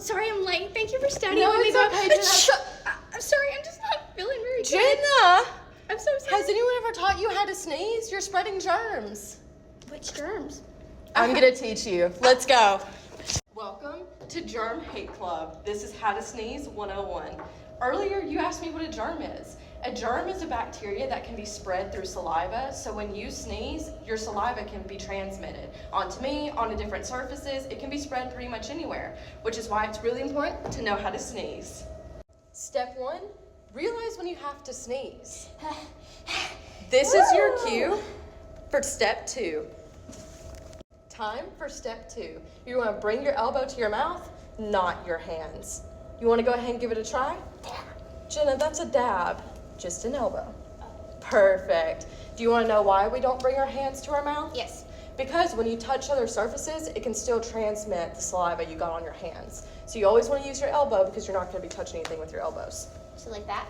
sorry I'm late. Thank you for studying No, with me. it's okay, Jenna. I'm sorry, I'm just not feeling very good. Jenna! I'm so sorry. Has anyone ever taught you how to sneeze? You're spreading germs. Which germs? I'm gonna teach you. Let's go. Welcome to Germ Hate Club. This is How to Sneeze 101. Earlier, you asked me what a germ is. A germ is a bacteria that can be spread through saliva, so when you sneeze, your saliva can be transmitted onto me, onto different surfaces. It can be spread pretty much anywhere, which is why it's really important to know how to sneeze. Step 1, realize when you have to sneeze. This is your cue for step 2. Time for step 2. You want to bring your elbow to your mouth, not your hands. You want to go ahead and give it a try? Jenna, that's a dab. Just an elbow. Perfect. Do you want to know why we don't bring our hands to our mouth? Yes. Because when you touch other surfaces, it can still transmit the saliva you got on your hands. So you always want to use your elbow because you're not going to be touching anything with your elbows. So like that?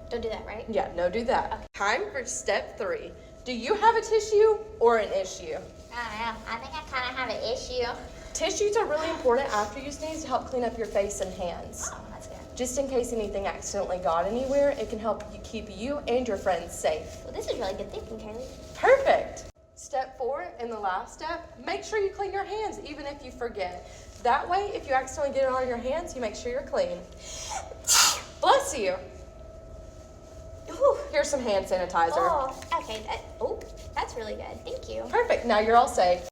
Don't do that, right? Yeah, no, do that. Okay. Time for step 3. Do you have a tissue or an issue? I don't know. I think I kind of have an issue. Tissues are really important after you sneeze to help clean up your face and hands. Oh, that's good. Just in case anything accidentally got anywhere, it can help you keep you and your friends safe. Well, this is really good thinking, Kaylee. Perfect. Step 4 and the last step, make sure you clean your hands even if you forget. That way, if you accidentally get it on your hands, you make sure you're clean. Bless you. Ooh, here's some hand sanitizer. Oh, okay. That's really good. Thank you. Perfect. Now you're all safe.